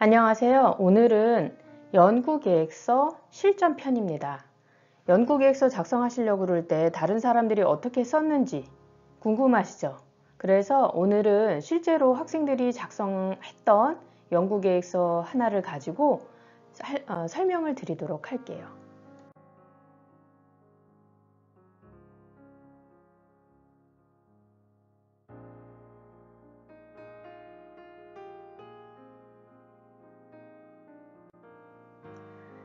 안녕하세요. 오늘은 연구계획서 실전편입니다. 연구계획서 작성하시려고 그럴 때 다른 사람들이 어떻게 썼는지 궁금하시죠? 그래서 오늘은 실제로 학생들이 작성했던 연구계획서 하나를 가지고 설명을 드리도록 할게요.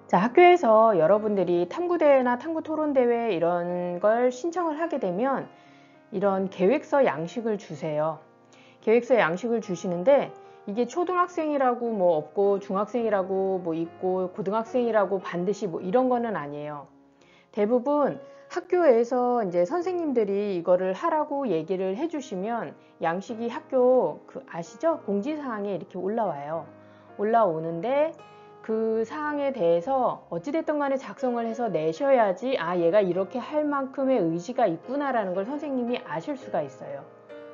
자, 학교에서 여러분들이 탐구대회나 탐구토론대회 이런 걸 신청을 하게 되면 이런 계획서 양식을 주세요. 계획서 양식을 주시는데 이게 초등학생이라고 뭐 없고 중학생이라고 뭐 있고 고등학생이라고 반드시 뭐 이런 거는 아니에요. 대부분 학교에서 이제 선생님들이 이거를 하라고 얘기를 해주시면 양식이 학교 아시죠? 공지사항에 이렇게 올라와요. 올라오는데 그 사항에 대해서 어찌됐든 간에 작성을 해서 내셔야지 얘가 이렇게 할 만큼의 의지가 있구나라는 걸 선생님이 아실 수가 있어요.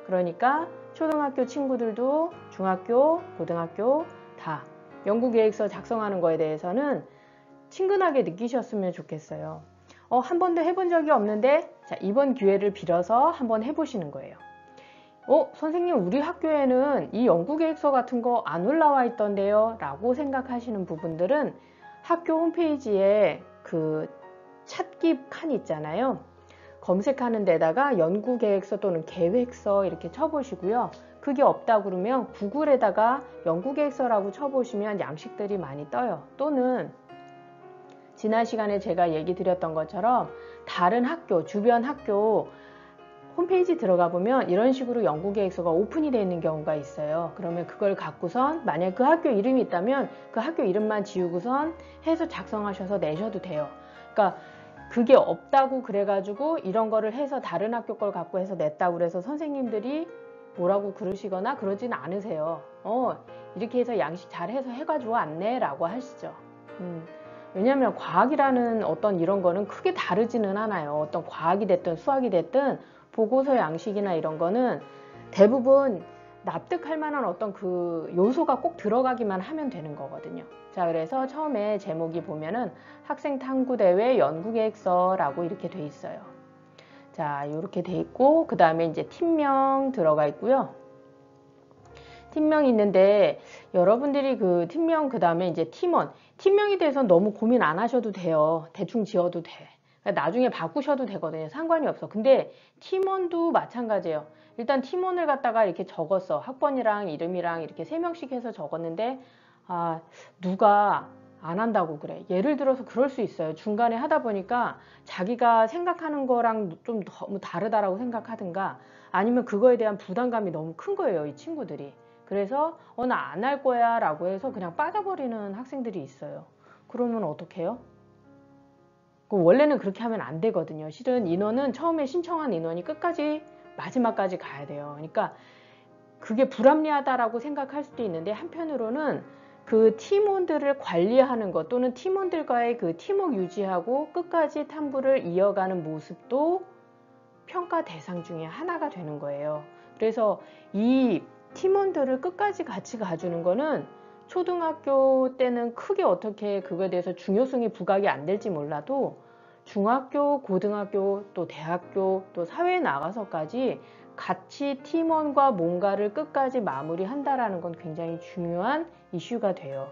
그러니까 초등학교 친구들도 중학교, 고등학교 다 연구계획서 작성하는 거에 대해서는 친근하게 느끼셨으면 좋겠어요. 한 번도 해본 적이 없는데 자, 이번 기회를 빌어서 한번 해보시는 거예요. 선생님 우리 학교에는 이 연구계획서 같은 거 안 올라와 있던데요 라고 생각하시는 부분들은 학교 홈페이지에 그 찾기 칸 있잖아요. 검색하는 데다가 연구계획서 또는 계획서 이렇게 쳐보시고요. 그게 없다 그러면 구글에다가 연구계획서라고 쳐보시면 양식들이 많이 떠요. 또는 지난 시간에 제가 얘기 드렸던 것처럼 다른 학교, 주변 학교 홈페이지 들어가 보면 이런 식으로 연구계획서가 오픈이 되어 있는 경우가 있어요. 그러면 그걸 갖고선 만약 그 학교 이름이 있다면 그 학교 이름만 지우고선 해서 작성하셔서 내셔도 돼요. 그러니까 그게 없다고 그래가지고 이런 거를 해서 다른 학교 걸 갖고 해서 냈다고 그래서 선생님들이 뭐라고 그러시거나 그러진 않으세요. 이렇게 해서 양식 잘해서 해가지고 왔네 라고 하시죠. 왜냐하면 과학이라는 어떤 이런 거는 크게 다르지는 않아요. 어떤 과학이 됐든 수학이 됐든 보고서 양식이나 이런 거는 대부분 납득할 만한 어떤 그 요소가 꼭 들어가기만 하면 되는 거거든요. 자, 그래서 처음에 제목이 보면은 학생 탐구대회 연구계획서라고 이렇게 돼 있어요. 자, 이렇게 돼 있고 그 다음에 이제 팀명 들어가 있고요. 팀명이 있는데 여러분들이 그 팀명 그 다음에 이제 팀원 팀명에 대해서는 너무 고민 안 하셔도 돼요. 대충 지어도 돼. 나중에 바꾸셔도 되거든요. 상관이 없어. 근데 팀원도 마찬가지예요. 일단 팀원을 갖다가 이렇게 적었어. 학번이랑 이름이랑 이렇게 3명씩 해서 적었는데 누가 안 한다고 그래. 예를 들어서 그럴 수 있어요. 중간에 하다 보니까 자기가 생각하는 거랑 좀 너무 다르다라고 생각하든가 아니면 그거에 대한 부담감이 너무 큰 거예요. 이 친구들이. 그래서 나 안 할 거야 라고 해서 그냥 빠져버리는 학생들이 있어요. 그러면 어떡해요? 원래는 그렇게 하면 안 되거든요. 실은 인원은 처음에 신청한 인원이 끝까지 마지막까지 가야 돼요. 그러니까 그게 불합리하다라고 생각할 수도 있는데 한편으로는 그 팀원들을 관리하는 것 또는 팀원들과의 그 팀워크 유지하고 끝까지 탐구를 이어가는 모습도 평가 대상 중에 하나가 되는 거예요. 그래서 이 팀원들을 끝까지 같이 가주는 거는 초등학교 때는 크게 어떻게 그거에 대해서 중요성이 부각이 안 될지 몰라도 중학교, 고등학교, 또 대학교, 또 사회에 나가서까지 같이 팀원과 뭔가를 끝까지 마무리한다라는 건 굉장히 중요한 이슈가 돼요.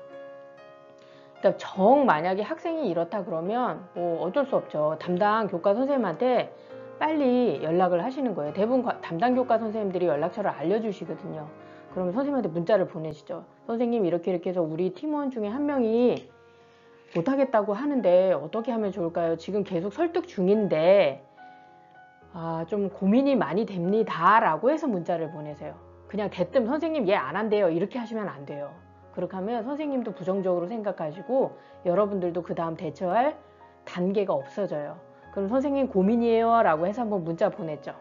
그러니까 만약에 학생이 이렇다 그러면 뭐 어쩔 수 없죠. 담당 교과 선생님한테 빨리 연락을 하시는 거예요. 대부분 담당 교과 선생님들이 연락처를 알려주시거든요. 그러면 선생님한테 문자를 보내시죠. 선생님 이렇게 해서 우리 팀원 중에 한 명이 못하겠다고 하는데 어떻게 하면 좋을까요? 지금 계속 설득 중인데 좀 고민이 많이 됩니다 라고 해서 문자를 보내세요. 그냥 대뜸 선생님 얘 안 한대요 이렇게 하시면 안 돼요. 그렇게 하면 선생님도 부정적으로 생각하시고 여러분들도 그 다음 대처할 단계가 없어져요. 그럼 선생님 고민이에요 라고 해서 한번 문자 보냈죠.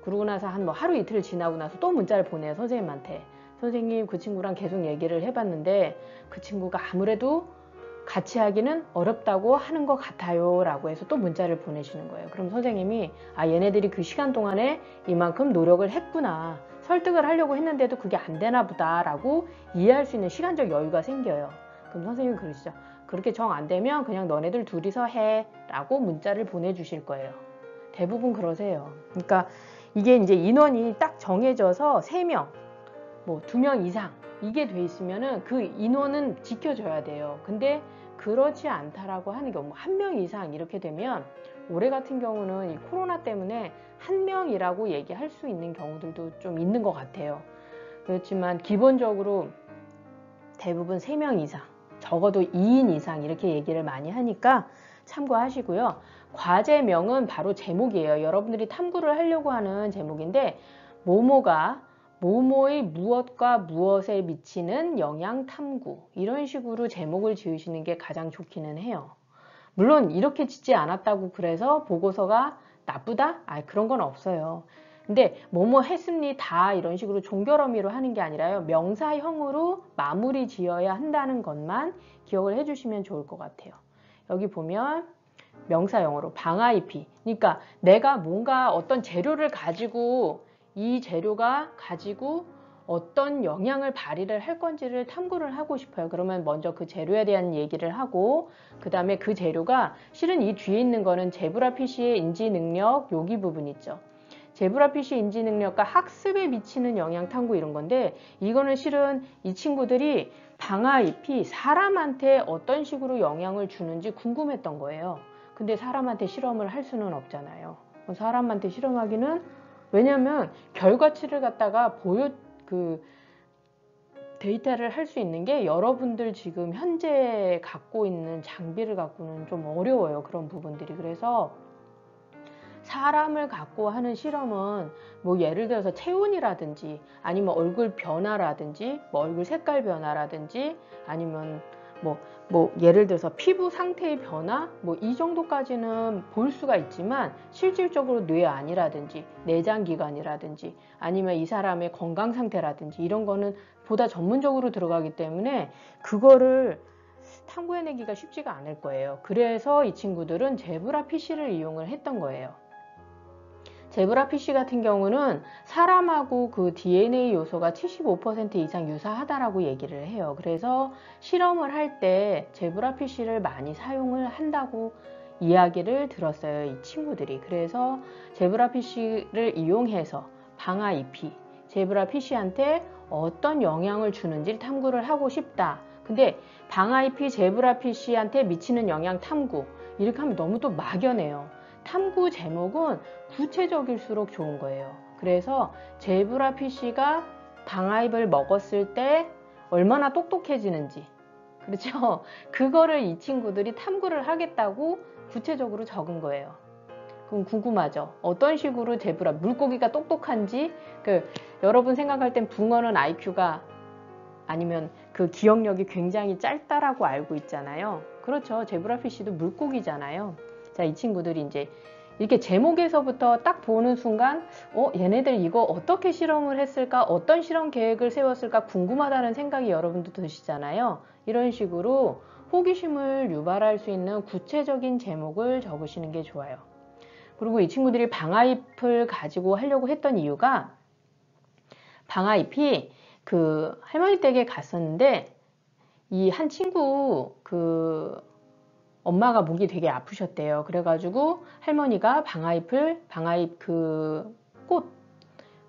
그러고 나서 한 하루 이틀 지나고 나서 또 문자를 보내요. 선생님한테. 선생님 그 친구랑 계속 얘기를 해봤는데 그 친구가 아무래도 같이 하기는 어렵다고 하는 것 같아요 라고 해서 또 문자를 보내시는 거예요. 그럼 선생님이 얘네들이 그 시간 동안에 이만큼 노력을 했구나. 설득을 하려고 했는데도 그게 안 되나 보다라고 이해할 수 있는 시간적 여유가 생겨요. 그럼 선생님이 그러시죠. 그렇게 정 안 되면 그냥 너네들 둘이서 해 라고 문자를 보내주실 거예요. 대부분 그러세요. 그러니까 이게 이제 인원이 딱 정해져서 3명, 뭐 2명 이상 이게 돼 있으면은 그 인원은 지켜줘야 돼요. 근데 그렇지 않다라고 하는 경우, 1명 이상 이렇게 되면 올해 같은 경우는 이 코로나 때문에 1명이라고 얘기할 수 있는 경우들도 좀 있는 것 같아요. 그렇지만 기본적으로 대부분 3명 이상, 적어도 2인 이상 이렇게 얘기를 많이 하니까 참고하시고요. 과제명은 바로 제목이에요. 여러분들이 탐구를 하려고 하는 제목인데 모모가 모모의 무엇과 무엇에 미치는 영향 탐구, 이런 식으로 제목을 지으시는 게 가장 좋기는 해요. 물론 이렇게 짓지 않았다고 그래서 보고서가 나쁘다? 그런 건 없어요. 근데 뭐뭐 했습니다 이런 식으로 종결어미로 하는 게 아니라요, 명사형으로 마무리 지어야 한다는 것만 기억을 해주시면 좋을 것 같아요. 여기 보면 명사형으로 방아잎이, 그러니까 내가 뭔가 어떤 재료를 가지고 이 재료가 가지고 어떤 영향을 발휘를 할 건지를 탐구를 하고 싶어요. 그러면 먼저 그 재료에 대한 얘기를 하고, 그 다음에 그 재료가 실은 이 뒤에 있는 거는 제브라 피쉬의 인지 능력, 여기 부분 있죠. 제브라 피쉬 인지 능력과 학습에 미치는 영향 탐구, 이런 건데 이거는 실은 이 친구들이 방아잎이 사람한테 어떤 식으로 영향을 주는지 궁금했던 거예요. 근데 사람한테 실험을 할 수는 없잖아요. 사람한테 실험하기는, 왜냐면 결과치를 갖다가 데이터를 할 수 있는 게 여러분들 지금 현재 갖고 있는 장비를 갖고는 좀 어려워요. 그런 부분들이. 그래서 사람을 갖고 하는 실험은 뭐 예를 들어서 체온이라든지 아니면 얼굴 변화라든지 뭐 얼굴 색깔 변화라든지 아니면 뭐 예를 들어서 피부 상태의 변화, 뭐 이 정도까지는 볼 수가 있지만 실질적으로 뇌안이라든지 내장기관이라든지 아니면 이 사람의 건강 상태라든지 이런 거는 보다 전문적으로 들어가기 때문에 그거를 탐구해내기가 쉽지가 않을 거예요. 그래서 이 친구들은 제브라 피쉬를 이용을 했던 거예요. 제브라 피쉬 같은 경우는 사람하고 그 DNA 요소가 75% 이상 유사하다라고 얘기를 해요. 그래서 실험을 할 때 제브라 피쉬를 많이 사용을 한다고 이야기를 들었어요, 이 친구들이. 그래서 제브라 피쉬를 이용해서 방아잎이 제브라 피쉬한테 어떤 영향을 주는지 탐구를 하고 싶다. 근데 방아잎이 제브라 피쉬한테 미치는 영향 탐구, 이렇게 하면 너무 또 막연해요. 탐구 제목은 구체적일수록 좋은 거예요. 그래서 제브라 피쉬가 방아잎을 먹었을 때 얼마나 똑똑해지는지, 그렇죠? 그거를 이 친구들이 탐구를 하겠다고 구체적으로 적은 거예요. 그럼 궁금하죠? 어떤 식으로 제브라, 물고기가 똑똑한지. 여러분 생각할 땐 붕어는 IQ가 아니면 그 기억력이 굉장히 짧다라고 알고 있잖아요. 그렇죠. 제브라 피쉬도 물고기잖아요. 자, 이 친구들이 이제 이렇게 제목에서부터 딱 보는 순간 얘네들 이거 어떻게 실험을 했을까, 어떤 실험 계획을 세웠을까 궁금하다는 생각이 여러분도 드시잖아요. 이런 식으로 호기심을 유발할 수 있는 구체적인 제목을 적으시는 게 좋아요. 그리고 이 친구들이 방아잎을 가지고 하려고 했던 이유가, 방아잎이 그 할머니 댁에 갔었는데 이 한 친구 엄마가 목이 되게 아프셨대요. 그래가지고 할머니가 방아잎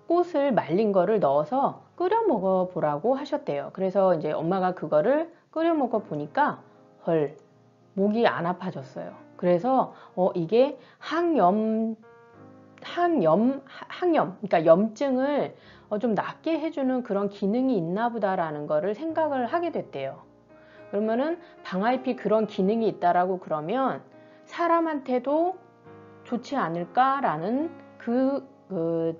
꽃을 말린 거를 넣어서 끓여 먹어 보라고 하셨대요. 그래서 이제 엄마가 그거를 끓여 먹어 보니까 헐, 목이 안 아파졌어요. 그래서 이게 항염, 그러니까 염증을 좀 낫게 해주는 그런 기능이 있나 보다라는 거를 생각을 하게 됐대요. 그러면은 방아잎이 그런 기능이 있다라고 그러면 사람한테도 좋지 않을까라는 그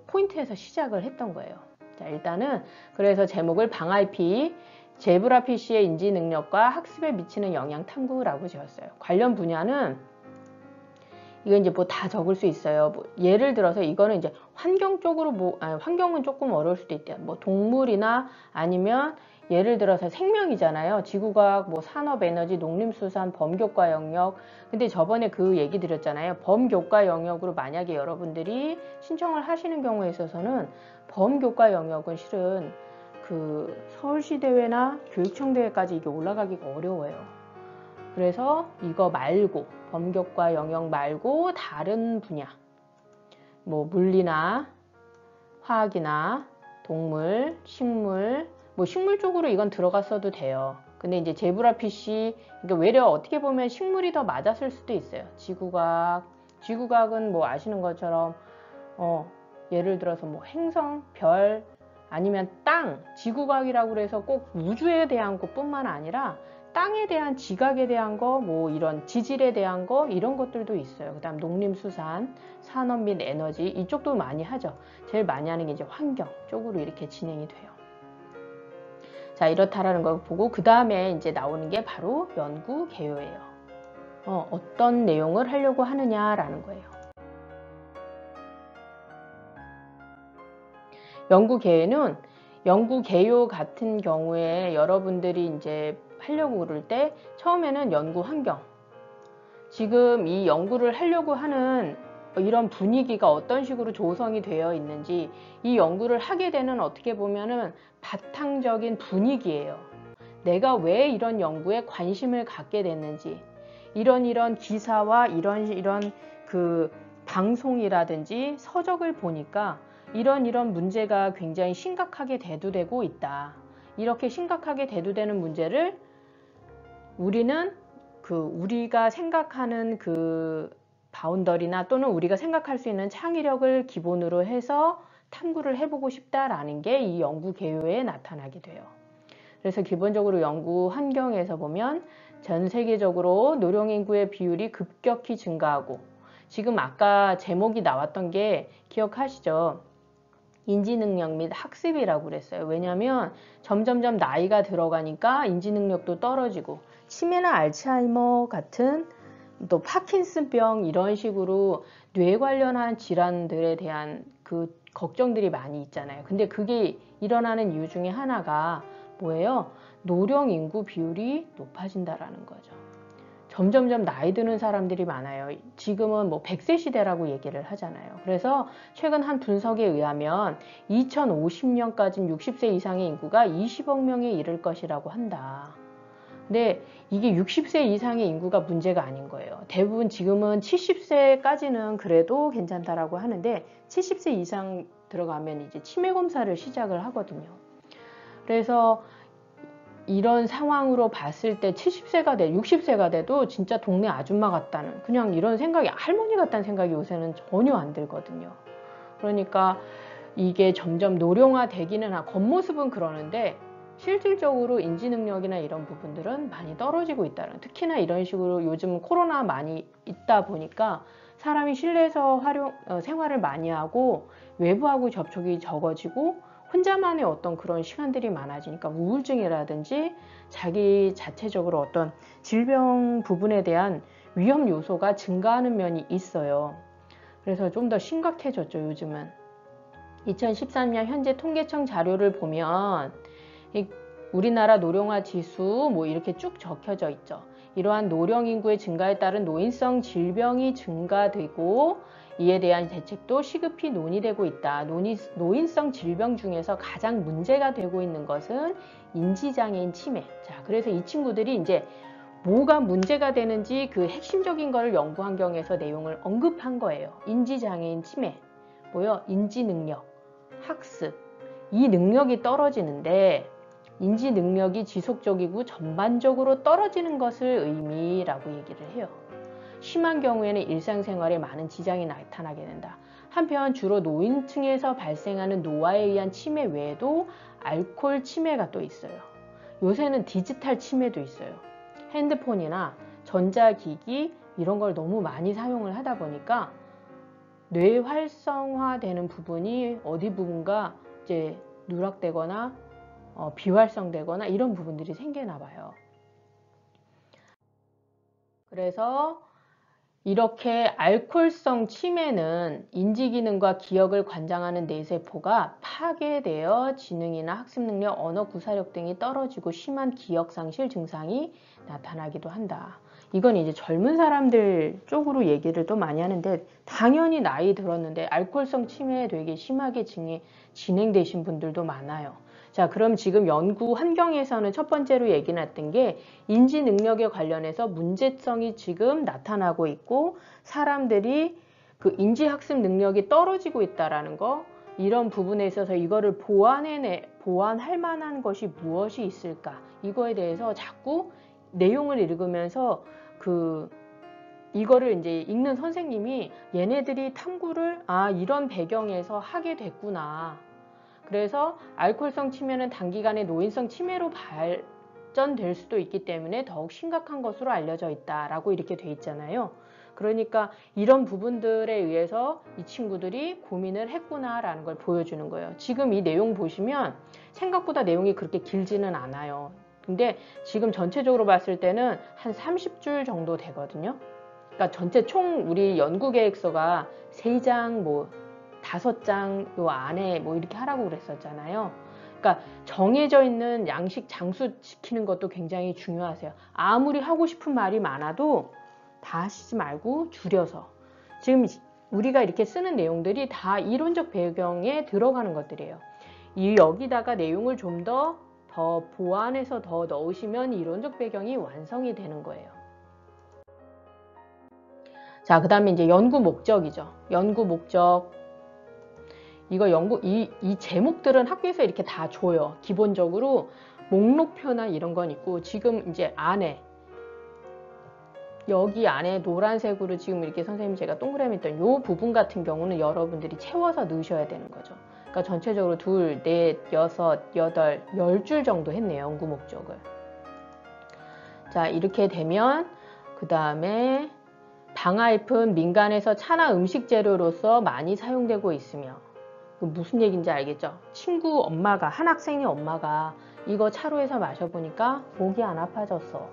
포인트에서 시작을 했던 거예요. 자, 일단은 그래서 제목을 방아잎이 제브라 피쉬의 인지 능력과 학습에 미치는 영향 탐구라고 지었어요. 관련 분야는 이거 이제 뭐 다 적을 수 있어요. 뭐 예를 들어서 이거는 이제 환경 쪽으로 환경은 조금 어려울 수도 있대요. 뭐 동물이나 아니면 예를 들어서 생명이잖아요. 지구과학, 뭐 산업에너지, 농림수산, 범교과 영역. 근데 저번에 그 얘기 드렸잖아요. 범교과 영역으로 만약에 여러분들이 신청을 하시는 경우에 있어서는 범교과 영역은 실은 그 서울시 대회나 교육청 대회까지 이게 올라가기가 어려워요. 그래서 이거 말고, 범교과 영역 말고 다른 분야, 뭐 물리나 화학이나 동물, 식물, 뭐 식물 쪽으로 이건 들어갔어도 돼요. 근데 이제 제브라피쉬, 그러니까 외려 어떻게 보면 식물이 더 맞았을 수도 있어요. 지구과학은 뭐 아시는 것처럼 예를 들어서 뭐 행성, 별, 아니면 땅, 지구과학이라고 그래서 꼭 우주에 대한 것뿐만 아니라 땅에 대한 지각에 대한 거, 뭐 이런 지질에 대한 거, 이런 것들도 있어요. 그 다음 농림수산, 산업 및 에너지, 이쪽도 많이 하죠. 제일 많이 하는 게 이제 환경 쪽으로 이렇게 진행이 돼요. 자, 이렇다라는 걸 보고 그 다음에 이제 나오는 게 바로 연구 개요예요. 어떤 내용을 하려고 하느냐라는 거예요. 연구 개요는 연구 개요 같은 경우에 여러분들이 이제 하려고 그럴 때 처음에는 연구 환경, 지금 이 연구를 하려고 하는 이런 분위기가 어떤 식으로 조성이 되어 있는지, 이 연구를 하게 되는 어떻게 보면은 바탕적인 분위기예요. 내가 왜 이런 연구에 관심을 갖게 됐는지, 이런 기사와 이런 그 방송이라든지 서적을 보니까 이런 문제가 굉장히 심각하게 대두되고 있다. 이렇게 심각하게 대두되는 문제를 우리는 우리가 생각하는 그 바운더리나 또는 우리가 생각할 수 있는 창의력을 기본으로 해서 탐구를 해보고 싶다라는 게 이 연구 개요에 나타나게 돼요. 그래서 기본적으로 연구 환경에서 보면 전 세계적으로 노령 인구의 비율이 급격히 증가하고, 지금 아까 제목이 나왔던 게 기억하시죠? 인지능력 및 학습이라고 그랬어요. 왜냐하면 점점점 나이가 들어가니까 인지능력도 떨어지고, 치매나 알츠하이머 같은 또 파킨슨병 이런 식으로 뇌 관련한 질환들에 대한 그 걱정들이 많이 있잖아요. 근데 그게 일어나는 이유 중에 하나가 뭐예요? 노령 인구 비율이 높아진다라는 거죠. 점점점 나이 드는 사람들이 많아요. 지금은 뭐 100세 시대라고 얘기를 하잖아요. 그래서 최근 한 분석에 의하면 2050년까지는 60세 이상의 인구가 20억 명에 이를 것이라고 한다. 근데 이게 60세 이상의 인구가 문제가 아닌 거예요. 대부분 지금은 70세까지는 그래도 괜찮다라고 하는데 70세 이상 들어가면 이제 치매 검사를 시작을 하거든요. 그래서 이런 상황으로 봤을 때 70세가 돼, 60세가 돼도 진짜 동네 아줌마 같다는, 그냥 이런 생각이, 할머니 같다는 생각이 요새는 전혀 안 들거든요. 그러니까 이게 점점 노령화 되기는 겉모습은 그러는데 실질적으로 인지 능력이나 이런 부분들은 많이 떨어지고 있다는, 특히나 이런 식으로 요즘 코로나 많이 있다 보니까 사람이 실내에서 생활을 많이 하고 외부하고 접촉이 적어지고 혼자만의 어떤 그런 시간들이 많아지니까 우울증이라든지 자기 자체적으로 어떤 질병 부분에 대한 위험 요소가 증가하는 면이 있어요. 그래서 좀 더 심각해졌죠, 요즘은. 2013년 현재 통계청 자료를 보면 우리나라 노령화 지수 뭐 이렇게 쭉 적혀져 있죠. 이러한 노령 인구의 증가에 따른 노인성 질병이 증가되고 이에 대한 대책도 시급히 논의되고 있다. 노인성 질병 중에서 가장 문제가 되고 있는 것은 인지장애인 치매. 자, 그래서 이 친구들이 이제 뭐가 문제가 되는지 그 핵심적인 거를 연구 환경에서 내용을 언급한 거예요. 인지장애인 치매, 인지능력, 학습, 이 능력이 떨어지는데 인지 능력이 지속적이고 전반적으로 떨어지는 것을 의미라고 얘기를 해요. 심한 경우에는 일상생활에 많은 지장이 나타나게 된다. 한편 주로 노인층에서 발생하는 노화에 의한 치매 외에도 알코올 치매가 또 있어요. 요새는 디지털 치매도 있어요. 핸드폰이나 전자기기 이런 걸 너무 많이 사용을 하다 보니까 뇌 활성화되는 부분이 어디 부분가 이제 누락되거나 비활성되거나 이런 부분들이 생기나 봐요. 그래서 이렇게 알코올성 치매는 인지기능과 기억을 관장하는 뇌세포가 파괴되어 지능이나 학습 능력, 언어 구사력 등이 떨어지고 심한 기억 상실 증상이 나타나기도 한다. 이건 이제 젊은 사람들 쪽으로 얘기를 또 많이 하는데, 당연히 나이 들었는데 알코올성 치매 되게 심하게 진행되신 분들도 많아요. 자, 그럼 지금 연구 환경에서는 첫 번째로 얘기 났던 게 인지 능력에 관련해서 문제성이 지금 나타나고 있고, 사람들이 그 인지 학습 능력이 떨어지고 있다라는 거, 이런 부분에 있어서 이거를 보완할 만한 것이 무엇이 있을까? 이거에 대해서 자꾸 내용을 읽으면서 이거를 이제 읽는 선생님이 얘네들이 탐구를 이런 배경에서 하게 됐구나. 그래서 알코올성 치매는 단기간에 노인성 치매로 발전될 수도 있기 때문에 더욱 심각한 것으로 알려져 있다라고 이렇게 돼 있잖아요. 그러니까 이런 부분들에 의해서 이 친구들이 고민을 했구나라는 걸 보여주는 거예요. 지금 이 내용 보시면 생각보다 내용이 그렇게 길지는 않아요. 근데 지금 전체적으로 봤을 때는 한 30줄 정도 되거든요. 그러니까 전체 총 우리 연구계획서가 3장, 5장 요 안에 이렇게 하라고 그랬었잖아요. 그러니까 정해져 있는 양식 장수시키는 것도 굉장히 중요하세요. 아무리 하고 싶은 말이 많아도 다 하시지 말고 줄여서. 지금 우리가 이렇게 쓰는 내용들이 다 이론적 배경에 들어가는 것들이에요. 여기다가 내용을 좀 더 보완해서 더 넣으시면 이론적 배경이 완성이 되는 거예요. 자, 그 다음에 이제 연구 목적이죠. 연구 목적. 이 제목들은 학교에서 이렇게 다 줘요. 기본적으로 목록표나 이런 건 있고, 지금 이제 여기 안에 노란색으로 지금 이렇게 선생님이 제가 동그라미 했던 이 부분 같은 경우는 여러분들이 채워서 넣으셔야 되는 거죠. 그러니까 전체적으로 2, 4, 6, 8, 10줄 정도 했네요. 연구 목적을. 자, 이렇게 되면 그 다음에 방아잎은 민간에서 차나 음식 재료로서 많이 사용되고 있으며, 무슨 얘기인지 알겠죠? 한 학생의 엄마가 이거 차로에서 마셔보니까 목이 안 아파졌어.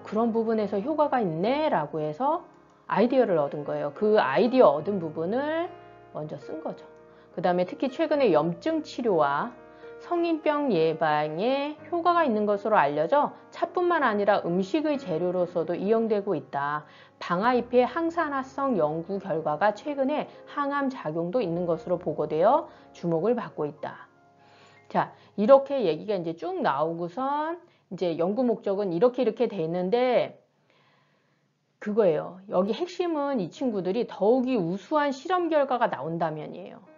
그런 부분에서 효과가 있네 라고 해서 아이디어를 얻은 거예요. 그 아이디어 얻은 부분을 먼저 쓴 거죠. 그 다음에 특히 최근에 염증 치료와 성인병 예방에 효과가 있는 것으로 알려져 차뿐만 아니라 음식의 재료로서도 이용되고 있다. 방아잎의 항산화성 연구 결과가 최근에 항암 작용도 있는 것으로 보고되어 주목을 받고 있다. 자, 이렇게 얘기가 이제 쭉 나오고선 이제 연구 목적은 이렇게 돼 있는데, 그거예요. 여기 핵심은 이 친구들이 더욱이 우수한 실험 결과가 나온다면이에요.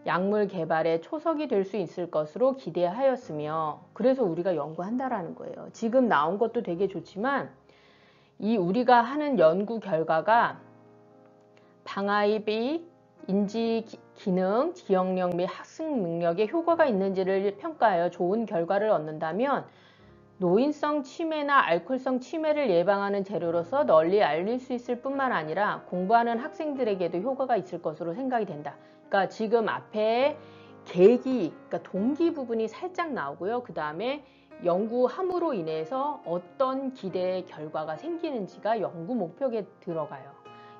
약물 개발의 초석이 될 수 있을 것으로 기대하였으며, 그래서 우리가 연구한다라는 거예요. 지금 나온 것도 되게 좋지만 우리가 하는 연구 결과가 방아잎이 인지 기능, 기억력 및 학습 능력에 효과가 있는지를 평가하여 좋은 결과를 얻는다면 노인성 치매나 알코올성 치매를 예방하는 재료로서 널리 알릴 수 있을 뿐만 아니라 공부하는 학생들에게도 효과가 있을 것으로 생각이 된다. 그러니까 지금 앞에 그러니까 동기 부분이 살짝 나오고요. 그 다음에 연구함으로 인해서 어떤 기대의 결과가 생기는지가 연구 목표에 들어가요.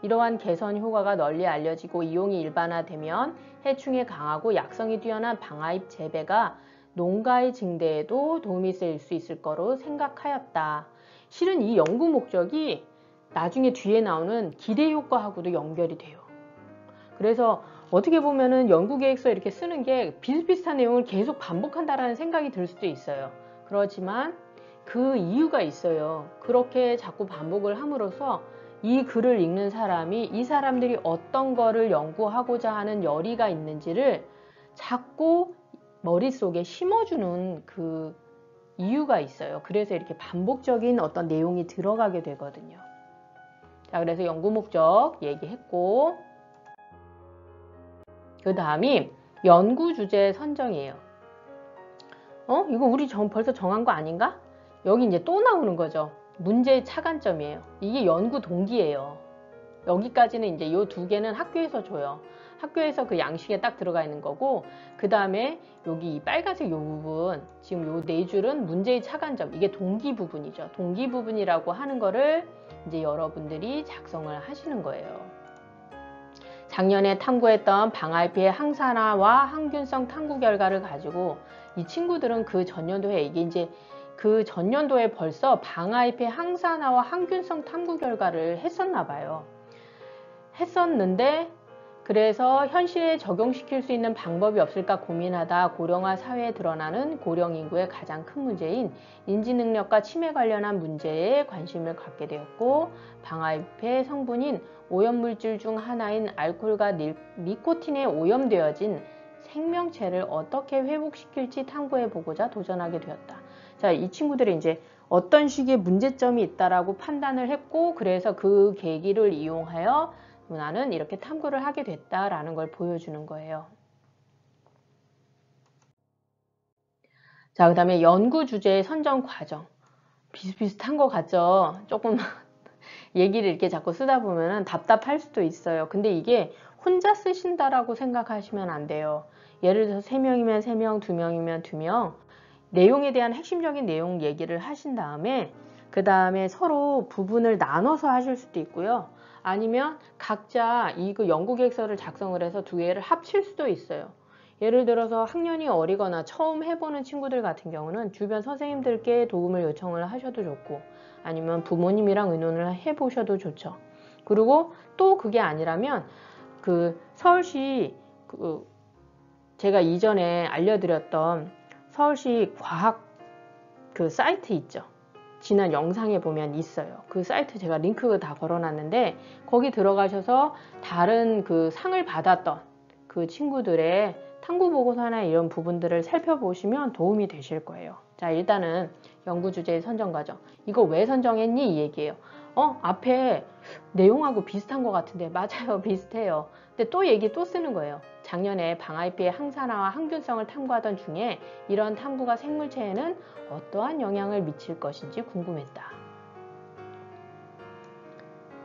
이러한 개선 효과가 널리 알려지고 이용이 일반화되면 해충에 강하고 약성이 뛰어난 방아잎 재배가 농가의 증대에도 도움이 될 수 있을 거로 생각하였다. 실은 이 연구 목적이 나중에 뒤에 나오는 기대 효과하고도 연결이 돼요. 그래서 어떻게 보면은 연구계획서 이렇게 쓰는 게 비슷비슷한 내용을 계속 반복한다라는 생각이 들 수도 있어요. 그렇지만 그 이유가 있어요. 그렇게 자꾸 반복을 함으로써 이 글을 읽는 사람이 이 사람들이 어떤 거를 연구하고자 하는 열의가 있는지를 자꾸 머릿속에 심어주는 그 이유가 있어요. 그래서 이렇게 반복적인 어떤 내용이 들어가게 되거든요. 자, 그래서 연구 목적 얘기했고, 그 다음이 연구 주제 선정이에요. 이거 우리 벌써 정한 거 아닌가? 여기 이제 또 나오는 거죠. 문제의 차관점이에요. 이게 연구 동기예요. 여기까지는 이제 요 2개는 학교에서 줘요. 학교에서 그 양식에 딱 들어가 있는 거고, 그 다음에 여기 이 빨간색 요 부분, 지금 요 4줄은 문제의 차관점, 이게 동기 부분이죠. 동기 부분이라고 하는 거를 이제 여러분들이 작성을 하시는 거예요. 작년에 탐구했던 방아잎의 항산화와 항균성 탐구 결과를 가지고 이 친구들은 그 전년도에 이게 이제 그 전년도에 벌써 방아잎의 항산화와 항균성 탐구 결과를 했었나 봐요. 했었는데 그래서 현실에 적용시킬 수 있는 방법이 없을까 고민하다 고령화 사회에 드러나는 고령 인구의 가장 큰 문제인 인지능력과 치매 관련한 문제에 관심을 갖게 되었고, 방아잎의 성분인 오염물질 중 하나인 알코올과 니코틴에 오염되어진 생명체를 어떻게 회복시킬지 탐구해보고자 도전하게 되었다. 자, 이 친구들이 이제 어떤 식의 문제점이 있다라고 판단을 했고, 그래서 그 계기를 이용하여 나는 이렇게 탐구를 하게 됐다라는 걸 보여주는 거예요. 자, 그 다음에 연구 주제 선정 과정. 비슷비슷한 것 같죠? 조금 얘기를 이렇게 자꾸 쓰다 보면 답답할 수도 있어요. 근데 이게 혼자 쓰신다라고 생각하시면 안 돼요. 예를 들어서 3명이면 3명, 2명이면 2명. 내용에 대한 핵심적인 내용 얘기를 하신 다음에 그 다음에 서로 부분을 나눠서 하실 수도 있고요. 아니면 각자 이거 연구 계획서를 작성을 해서 2개를 합칠 수도 있어요. 예를 들어서 학년이 어리거나 처음 해보는 친구들 같은 경우는 주변 선생님들께 도움을 요청을 하셔도 좋고, 아니면 부모님이랑 의논을 해보셔도 좋죠. 그리고 또 그게 아니라면 그 서울시 제가 이전에 알려드렸던 서울시 과학 그 사이트 있죠. 지난 영상에 보면 있어요. 그 사이트 제가 링크 다 걸어놨는데 거기 들어가셔서 다른 그 상을 받았던 그 친구들의 탐구 보고서나 이런 부분들을 살펴보시면 도움이 되실 거예요. 자, 일단은 연구 주제 선정 과정. 이거 왜 선정했니? 이 얘기예요. 앞에 내용하고 비슷한 것 같은데. 맞아요, 비슷해요. 근데 또 얘기 또 쓰는 거예요. 작년에 방아잎의 항산화와 항균성을 탐구하던 중에 이런 탐구가 생물체에는 어떠한 영향을 미칠 것인지 궁금했다.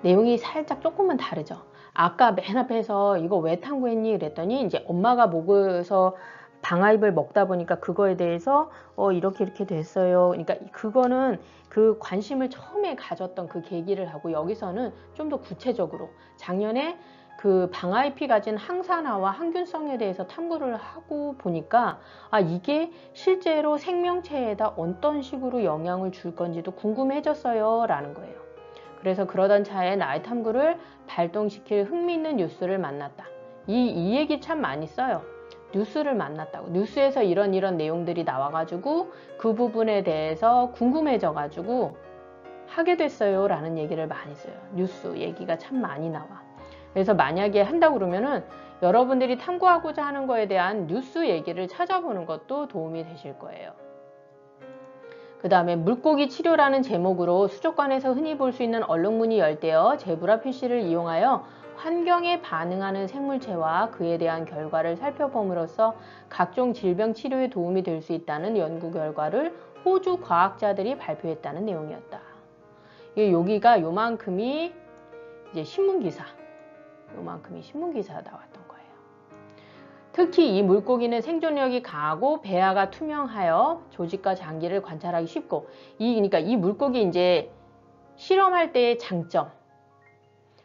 내용이 살짝 조금은 다르죠. 아까 맨 앞에서 이거 왜 탐구했니? 그랬더니 이제 엄마가 먹어서 방아잎을 먹다 보니까 그거에 대해서 이렇게 됐어요. 그러니까 그거는 그 관심을 처음에 가졌던 그 계기를 하고, 여기서는 좀 더 구체적으로 작년에 그 방아잎이 가진 항산화와 항균성에 대해서 탐구를 하고 보니까 이게 실제로 생명체에다 어떤 식으로 영향을 줄 건지도 궁금해졌어요 라는 거예요. 그래서 그러던 차에 나의 탐구를 발동시킬 흥미있는 뉴스를 만났다. 이 얘기 참 많이 써요. 뉴스를 만났다고. 뉴스에서 이런 내용들이 나와가지고 그 부분에 대해서 궁금해져가지고 하게 됐어요 라는 얘기를 많이 써요. 뉴스 얘기가 참 많이 나와. 그래서 만약에 한다고 그러면은 여러분들이 탐구하고자 하는 거에 대한 뉴스 얘기를 찾아보는 것도 도움이 되실 거예요. 그 다음에 물고기 치료라는 제목으로 수족관에서 흔히 볼 수 있는 얼룩무늬 열대어 제브라피쉬를 이용하여 환경에 반응하는 생물체와 그에 대한 결과를 살펴봄으로써 각종 질병 치료에 도움이 될 수 있다는 연구 결과를 호주 과학자들이 발표했다는 내용이었다. 여기가 요만큼이 이제 신문기사, 요만큼이 신문기사 나왔던 거예요. 특히 이 물고기는 생존력이 강하고 배아가 투명하여 조직과 장기를 관찰하기 쉽고, 그러니까 이 물고기 이제 실험할 때의 장점,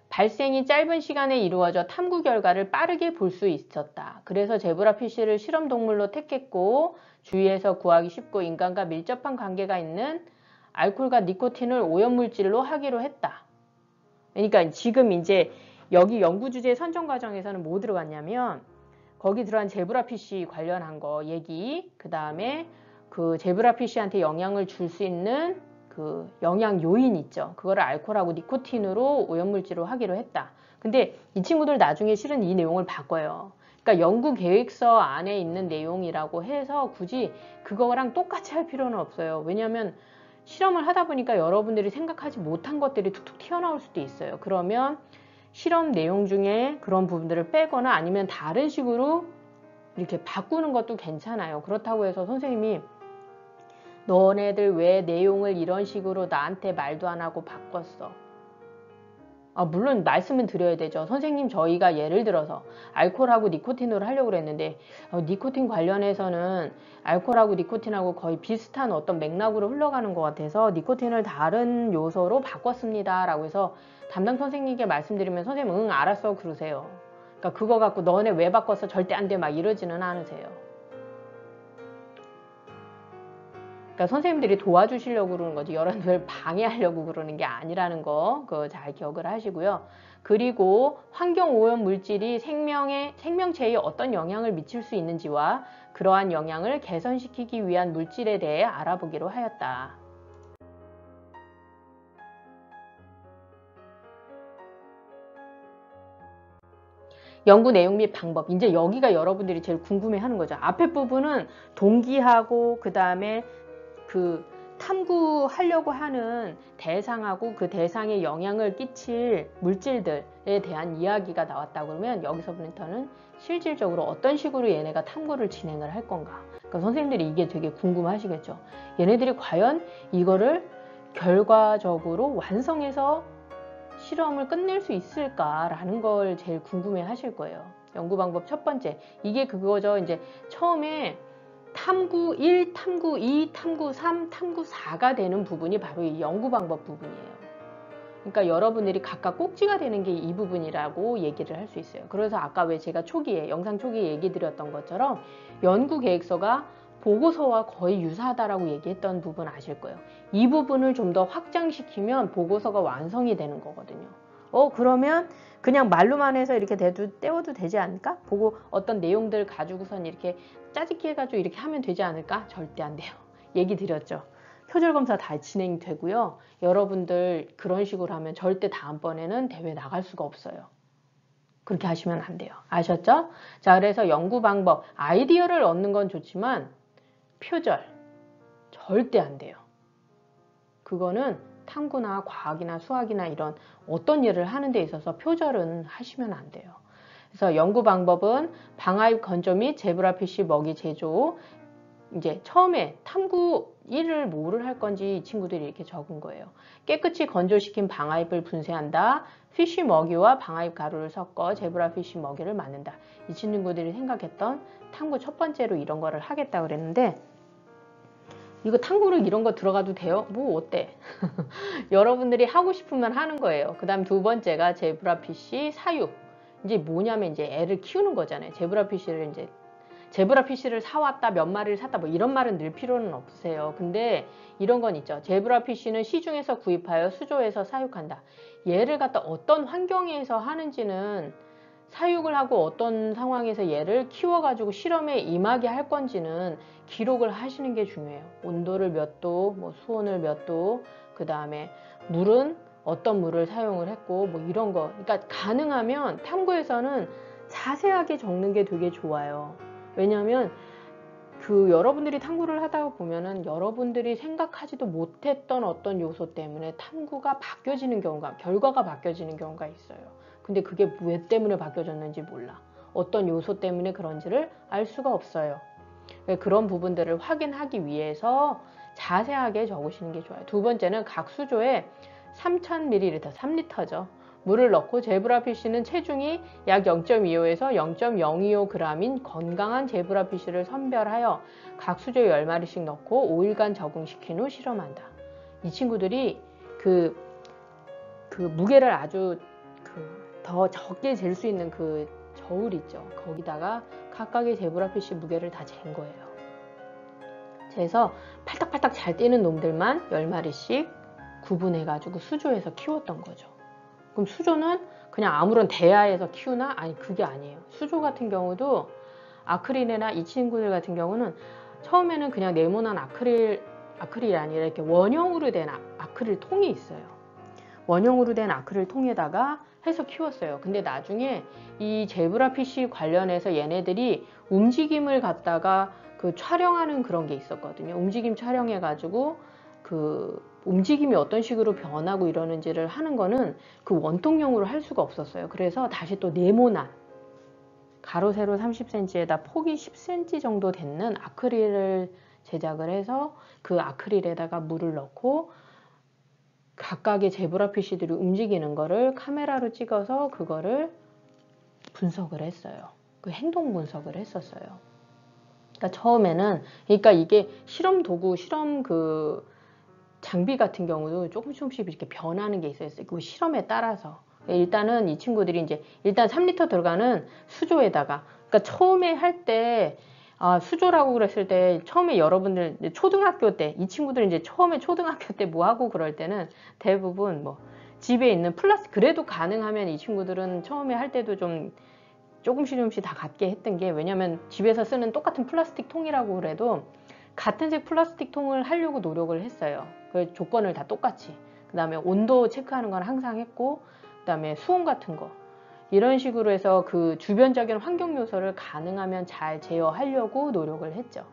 발생이 짧은 시간에 이루어져 탐구 결과를 빠르게 볼 수 있었다. 그래서 제브라피쉬를 실험 동물로 택했고, 주위에서 구하기 쉽고 인간과 밀접한 관계가 있는 알코올과 니코틴을 오염물질로 하기로 했다. 그러니까 지금 이제 여기 연구 주제 선정 과정에서는 뭐 들어갔냐면, 거기 들어간 제브라피쉬 관련한 거 얘기, 그 다음에 그 제브라피쉬한테 영향을 줄 수 있는 그 영양 요인 있죠. 그거를 알코올하고 니코틴으로 오염물질로 하기로 했다. 근데 이 친구들 나중에 실은 이 내용을 바꿔요. 그러니까 연구 계획서 안에 있는 내용이라고 해서 굳이 그거랑 똑같이 할 필요는 없어요. 왜냐하면 실험을 하다 보니까 여러분들이 생각하지 못한 것들이 툭툭 튀어나올 수도 있어요. 그러면 실험 내용 중에 그런 부분들을 빼거나 아니면 다른 식으로 이렇게 바꾸는 것도 괜찮아요. 그렇다고 해서 선생님이 너네들 왜 내용을 이런 식으로 나한테 말도 안 하고 바꿨어? 물론 말씀은 드려야 되죠. 선생님, 저희가 예를 들어서 알코올하고 니코틴으로 하려고 그랬는데 니코틴 관련해서는 알코올하고 니코틴하고 거의 비슷한 어떤 맥락으로 흘러가는 것 같아서 니코틴을 다른 요소로 바꿨습니다 라고 해서 담당 선생님께 말씀드리면 선생님 응 알았어 그러세요. 그러니까 그거 갖고 너네 왜 바꿨어 절대 안 돼 막 이러지는 않으세요. 그러니까 선생님들이 도와주시려고 그러는 거지 여러분들 방해하려고 그러는 게 아니라는 거 그거 잘 기억을 하시고요. 그리고 환경오염 물질이 생명체에 어떤 영향을 미칠 수 있는지와 그러한 영향을 개선시키기 위한 물질에 대해 알아보기로 하였다. 연구 내용 및 방법. 이제 여기가 여러분들이 제일 궁금해하는 거죠. 앞에 부분은 동기하고 그 다음에 그 탐구하려고 하는 대상하고 그 대상에 영향을 끼칠 물질들에 대한 이야기가 나왔다 그러면 여기서부터는 실질적으로 어떤 식으로 얘네가 탐구를 진행을 할 건가. 그러니까 선생님들이 이게 되게 궁금하시겠죠. 얘네들이 과연 이거를 결과적으로 완성해서 실험을 끝낼 수 있을까라는 걸 제일 궁금해 하실 거예요. 연구 방법 첫 번째. 이게 그거죠. 이제 처음에 탐구 1, 탐구 2, 탐구 3, 탐구 4가 되는 부분이 바로 이 연구 방법 부분이에요. 그러니까 여러분들이 각각 꼭지가 되는 게 이 부분이라고 얘기를 할 수 있어요. 그래서 아까 왜 제가 초기에, 영상 초기에 얘기 드렸던 것처럼 연구 계획서가 보고서와 거의 유사하다라고 얘기했던 부분 아실 거예요. 이 부분을 좀 더 확장시키면 보고서가 완성이 되는 거거든요. 그러면 그냥 말로만 해서 이렇게 떼워도 되지 않을까? 보고 어떤 내용들 가지고선 이렇게 짜집기 해가지고 이렇게 하면 되지 않을까? 절대 안 돼요. 얘기 드렸죠. 표절검사 다 진행되고요. 여러분들 그런 식으로 하면 절대 다음번에는 대회 나갈 수가 없어요. 그렇게 하시면 안 돼요. 아셨죠? 자, 그래서 연구 방법, 아이디어를 얻는 건 좋지만 표절 절대 안 돼요. 그거는 탐구나 과학이나 수학이나 이런 어떤 일을 하는 데 있어서 표절은 하시면 안 돼요. 그래서 연구 방법은 방아잎 건조 및 제브라피쉬 먹이 제조. 이제 처음에 탐구 1을 뭐를 할 건지 이 친구들이 이렇게 적은 거예요. 깨끗이 건조시킨 방아잎을 분쇄한다. 피쉬 먹이와 방아잎 가루를 섞어 제브라피쉬 먹이를 만든다. 이 친구들이 생각했던 탐구 첫 번째로 이런 거를 하겠다 그랬는데 이거 탐구를 이런 거 들어가도 돼요? 뭐 어때? 여러분들이 하고 싶으면 하는 거예요. 그 다음 두 번째가 제브라피쉬 사육. 이제 뭐냐면 이제 애를 키우는 거잖아요. 제브라피쉬를 사왔다, 몇 마리를 샀다, 뭐 이런 말은 늘 필요는 없으세요. 근데 이런 건 있죠. 제브라피쉬는 시중에서 구입하여 수조에서 사육한다. 얘를 갖다 어떤 환경에서 하는지는 사육을 하고 어떤 상황에서 얘를 키워가지고 실험에 임하게 할 건지는 기록을 하시는 게 중요해요. 온도를 몇 도, 뭐 수온을 몇 도, 그 다음에 물은 어떤 물을 사용을 했고, 뭐 이런 거. 그러니까 가능하면 탐구에서는 자세하게 적는 게 되게 좋아요. 왜냐하면 여러분들이 탐구를 하다 보면은 여러분들이 생각하지도 못했던 어떤 요소 때문에 탐구가 바뀌어지는 경우가, 결과가 바뀌어지는 경우가 있어요. 근데 그게 왜 때문에 바뀌어졌는지 몰라. 어떤 요소 때문에 그런지를 알 수가 없어요. 그런 부분들을 확인하기 위해서 자세하게 적으시는 게 좋아요. 두 번째는 각 수조에 3000ml, 3리터죠. 물을 넣고 제브라피쉬는 체중이 약 0.25에서 0.025g인 건강한 제브라피쉬를 선별하여 각 수조에 10마리씩 넣고 5일간 적응시킨 후 실험한다. 이 친구들이 그 무게를 아주 더 적게 잴 수 있는 그 저울 있죠. 거기다가 각각의 제브라피쉬 무게를 다 잰 거예요. 그래서 팔딱팔딱 잘 뛰는 놈들만 10마리씩 구분해가지고 수조에서 키웠던 거죠. 그럼 수조는 그냥 아무런 대야에서 키우나? 아니, 그게 아니에요. 수조 같은 경우도 아크릴이나 이 친구들 같은 경우는 처음에는 그냥 네모난 아크릴이 아니라 이렇게 원형으로 된 아크릴 통이 있어요. 원형으로 된 아크릴 통에다가 해서 키웠어요. 근데 나중에 이 제브라피쉬 관련해서 얘네들이 움직임을 갖다가 촬영하는 그런 게 있었거든요. 움직임 촬영해가지고 움직임이 어떤 식으로 변하고 이러는지를 하는 거는 그 원통형으로 할 수가 없었어요. 그래서 다시 또 네모난 가로 세로 30cm에다 폭이 10cm 정도 되는 아크릴을 제작을 해서 그 아크릴에다가 물을 넣고 각각의 제브라피쉬들이 움직이는 거를 카메라로 찍어서 그거를 분석을 했어요. 그 행동 분석을 했었어요. 그러니까 처음에는, 그러니까 이게 실험 도구, 실험 장비 같은 경우도 조금씩 이렇게 변하는 게 있어요. 그 실험에 따라서. 일단은 이 친구들이 일단 3리터 들어가는 수조에다가, 그러니까 처음에 할 때 수조라고 그랬을 때 처음에 여러분들 초등학교 때 이 친구들 이제 처음에 초등학교 때 뭐 하고 그럴 때는 대부분 뭐 집에 있는 플라스틱 그래도 가능하면 이 친구들은 처음에 할 때도 좀 조금씩 다 갖게 했던 게 왜냐면 집에서 쓰는 똑같은 플라스틱 통이라고 그래도 같은 색 플라스틱 통을 하려고 노력을 했어요. 그 조건을 다 똑같이. 그 다음에 온도 체크하는 건 항상 했고 그 다음에 수온 같은 거 이런 식으로 해서 그 주변적인 환경 요소를 가능하면 잘 제어하려고 노력을 했죠.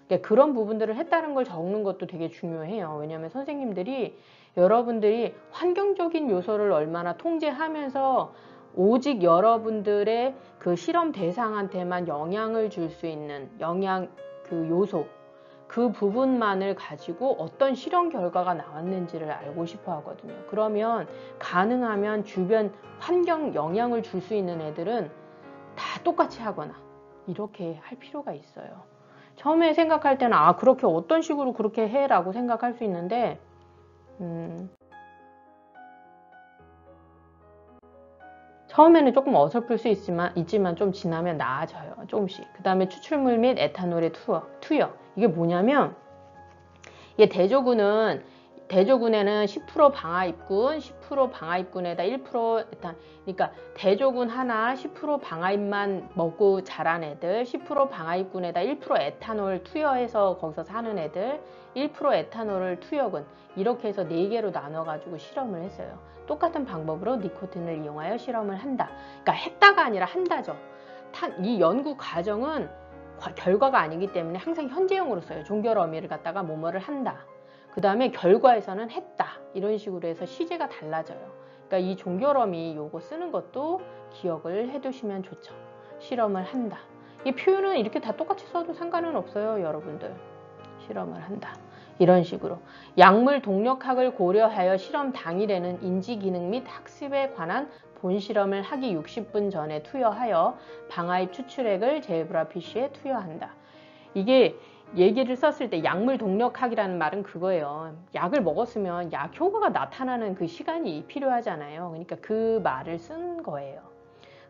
그러니까 그런 부분들을 했다는 걸 적는 것도 되게 중요해요. 왜냐하면 선생님들이 여러분들이 환경적인 요소를 얼마나 통제하면서 오직 여러분들의 그 실험 대상한테만 영향을 줄 수 있는 그 요소 그 부분만을 가지고 어떤 실험 결과가 나왔는지를 알고 싶어 하거든요. 그러면 가능하면 주변 환경 영향을 줄 수 있는 애들은 다 똑같이 하거나 이렇게 할 필요가 있어요. 처음에 생각할 때는 그렇게 어떤 식으로 그렇게 해 라고 생각할 수 있는데 처음에는 조금 어설플 수 있지만 좀 지나면 나아져요. 조금씩. 그 다음에 추출물 및 에탄올의 투여. 이게 뭐냐면 이게 대조군에는 10% 방아잎군, 10% 방아잎군에다 1% 에탄. 그러니까 대조군 하나 10% 방아잎만 먹고 자란 애들, 10% 방아잎군에다 1% 에탄올 투여해서 거기서 사는 애들, 1% 에탄올을 투여군 이렇게 해서 4개로 나눠가지고 실험을 했어요. 똑같은 방법으로 니코틴을 이용하여 실험을 한다. 그러니까 했다가 아니라 한다죠. 이 연구 과정은 결과가 아니기 때문에 항상 현재형으로 써요. 종결 어미를 갖다가 뭐뭐를 한다. 그 다음에 결과에서는 했다. 이런 식으로 해서 시제가 달라져요. 그러니까 이 종결어미 요거 쓰는 것도 기억을 해두시면 좋죠. 실험을 한다. 이 표현은 이렇게 다 똑같이 써도 상관은 없어요. 여러분들. 실험을 한다. 이런 식으로 약물 동력학을 고려하여 실험 당일에는 인지기능 및 학습에 관한 본실험을 하기 60분 전에 투여하여 방아잎 추출액을 제브라피쉬에 투여한다. 이게 얘기를 썼을 때 약물 동력학이라는 말은 그거예요. 약을 먹었으면 약 효과가 나타나는 그 시간이 필요하잖아요. 그러니까 그 말을 쓴 거예요.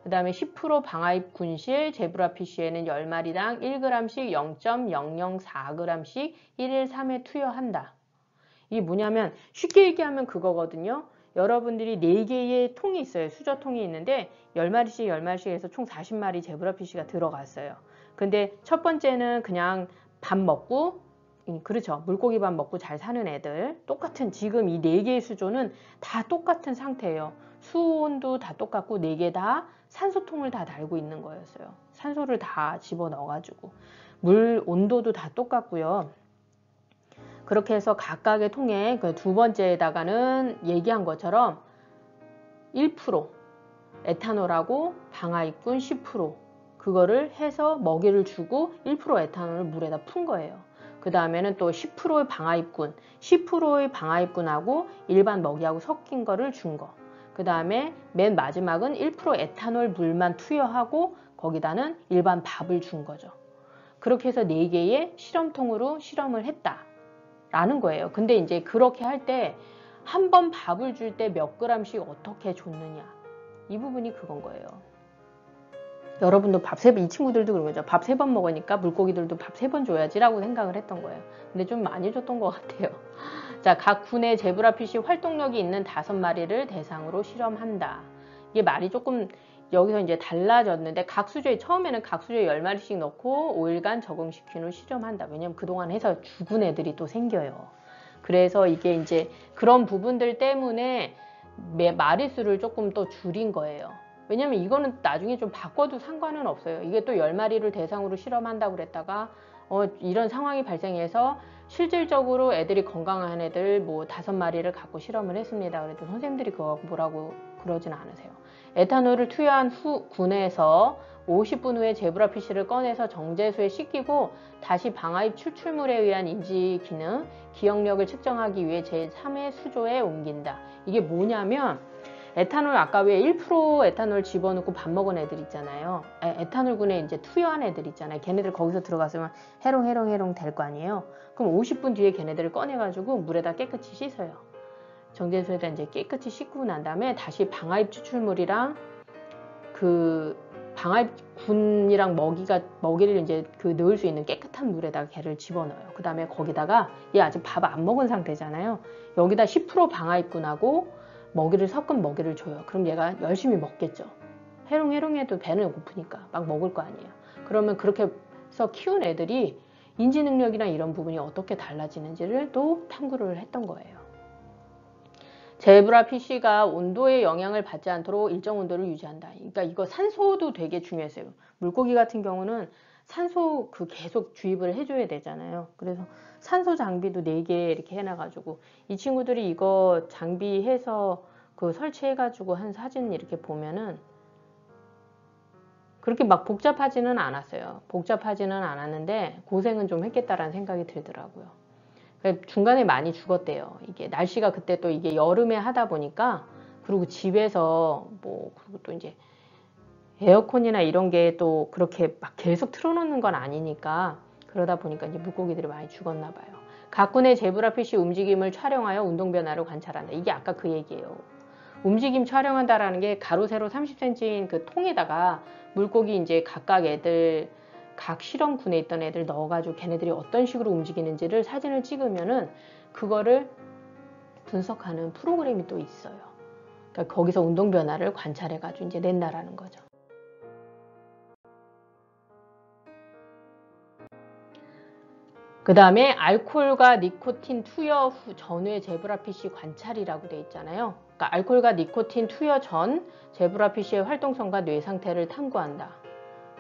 그 다음에 10% 방아잎 군실 제브라피쉬에는 10마리당 1g씩 0.004g씩 1일 3회 투여한다. 이게 뭐냐면 쉽게 얘기하면 그거거든요. 여러분들이 4개의 통이 있어요. 수저통이 있는데 10마리씩 해서 총 40마리 제브라피쉬가 들어갔어요. 근데 첫 번째는 그냥 밥 먹고 그렇죠. 물고기 밥 먹고 잘 사는 애들 똑같은 지금 이 4개의 수조는 다 똑같은 상태예요. 수온도 다 똑같고 4개 다 산소통을 다 달고 있는 거였어요. 산소를 다 집어넣어가지고 물 온도도 다 똑같고요. 그렇게 해서 각각의 통에 그 두 번째에다가는 얘기한 것처럼 1% 에탄올하고 방아잎군 10% 그거를 해서 먹이를 주고 1% 에탄올을 물에다 푼 거예요. 그 다음에는 또 10%의 방아잎군, 10%의 방아잎군하고 일반 먹이하고 섞인 거를 준 거. 그 다음에 맨 마지막은 1% 에탄올 물만 투여하고 거기다는 일반 밥을 준 거죠. 그렇게 해서 4개의 실험통으로 실험을 했다라는 거예요. 근데 이제 그렇게 할 때 한 번 밥을 줄 때 몇 그램씩 어떻게 줬느냐. 이 부분이 그건 거예요. 여러분도 이 친구들도 그런 거죠. 밥 3번 먹으니까 물고기들도 밥 3번 줘야지라고 생각을 했던 거예요. 근데 좀 많이 줬던 것 같아요. 자, 각 군의 제브라피쉬 활동력이 있는 5마리를 대상으로 실험한다. 이게 말이 조금 여기서 이제 달라졌는데 처음에는 각 수조에 10마리씩 넣고 5일간 적응시킨 후 실험한다. 왜냐면 그동안 해서 죽은 애들이 또 생겨요. 그래서 이게 이제 그런 부분들 때문에 마리수를 조금 또 줄인 거예요. 왜냐면 이거는 나중에 좀 바꿔도 상관은 없어요. 이게 또 10마리를 대상으로 실험한다고 그랬다가 이런 상황이 발생해서 실질적으로 애들이 건강한 애들 뭐 5마리를 갖고 실험을 했습니다. 그래도 선생님들이 그거 뭐라고 그러진 않으세요. 에탄올을 투여한 후 군에서 50분 후에 제브라피쉬를 꺼내서 정제수에 씻기고 다시 방아잎 추출물에 의한 인지 기능, 기억력을 측정하기 위해 제3의 수조에 옮긴다. 이게 뭐냐면 에탄올 아까 왜 1% 에탄올 집어넣고 밥 먹은 애들 있잖아요. 에탄올군에 이제 투여한 애들 있잖아요. 걔네들 거기서 들어갔으면 해롱 될 거 아니에요. 그럼 50분 뒤에 걔네들을 꺼내가지고 물에다 깨끗이 씻어요. 정제수에다 이제 깨끗이 씻고 난 다음에 다시 방아잎 추출물이랑 그 방아군이랑 먹이를 이제 그 넣을 수 있는 깨끗한 물에다가 걔를 집어넣어요. 그 다음에 거기다가 얘 아직 밥 안 먹은 상태잖아요. 여기다 10% 방아군하고 먹이를 섞은 먹이를 줘요. 그럼 얘가 열심히 먹겠죠. 해롱해롱해도 배는 고프니까 막 먹을 거 아니에요. 그러면 그렇게 해서 키운 애들이 인지 능력이나 이런 부분이 어떻게 달라지는지를 또 탐구를 했던 거예요. 제브라 피쉬가 온도의 영향을 받지 않도록 일정 온도를 유지한다. 그러니까 이거 산소도 되게 중요했어요. 물고기 같은 경우는 산소 계속 주입을 해줘야 되잖아요. 그래서 산소 장비도 4개 이렇게 해놔가지고 이 친구들이 이거 장비해서 설치해가지고 한 사진 이렇게 보면은 그렇게 막 복잡하지는 않았어요. 복잡하지는 않았는데 고생은 좀 했겠다라는 생각이 들더라고요. 중간에 많이 죽었대요. 이게 날씨가 그때 또 이게 여름에 하다 보니까, 그리고 집에서 그리고 또 이제 에어컨이나 이런 게 또 그렇게 막 계속 틀어놓는 건 아니니까, 그러다 보니까 이제 물고기들이 많이 죽었나 봐요. 각군의 제브라피쉬 움직임을 촬영하여 운동 변화를 관찰한다. 이게 아까 그 얘기예요. 움직임 촬영한다라는 게 가로 세로 30cm인 그 통에다가 물고기 이제 각각 애들 각 실험군에 있던 애들 넣어가지고 걔네들이 어떤 식으로 움직이는지를 사진을 찍으면은 그거를 분석하는 프로그램이 또 있어요. 그러니까 거기서 운동 변화를 관찰해가지고 이제 낸다라는 거죠. 그 다음에 알코올과 니코틴 투여 후 전후의 제브라피쉬 관찰이라고 돼 있잖아요. 그러니까 알코올과 니코틴 투여 전 제브라피쉬의 활동성과 뇌 상태를 탐구한다.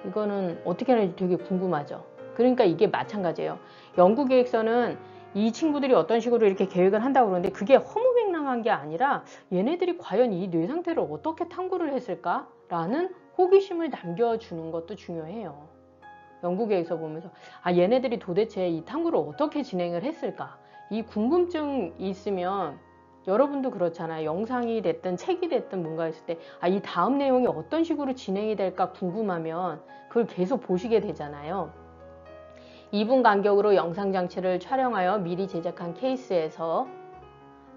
이거는 어떻게 하는지 되게 궁금하죠. 그러니까 이게 마찬가지예요. 연구 계획서는 이 친구들이 어떤 식으로 이렇게 계획을 한다고 그러는데 그게 허무맹랑한 게 아니라 얘네들이 과연 이 뇌 상태를 어떻게 탐구를 했을까라는 호기심을 남겨주는 것도 중요해요. 연구 계획서 보면서 얘네들이 도대체 이 탐구를 어떻게 진행을 했을까? 이 궁금증이 있으면 여러분도 그렇잖아요. 영상이 됐든 책이 됐든 뭔가 했을 때 이 다음 내용이 어떤 식으로 진행이 될까 궁금하면 그걸 계속 보시게 되잖아요. 2분 간격으로 영상 장치를 촬영하여 미리 제작한 케이스에서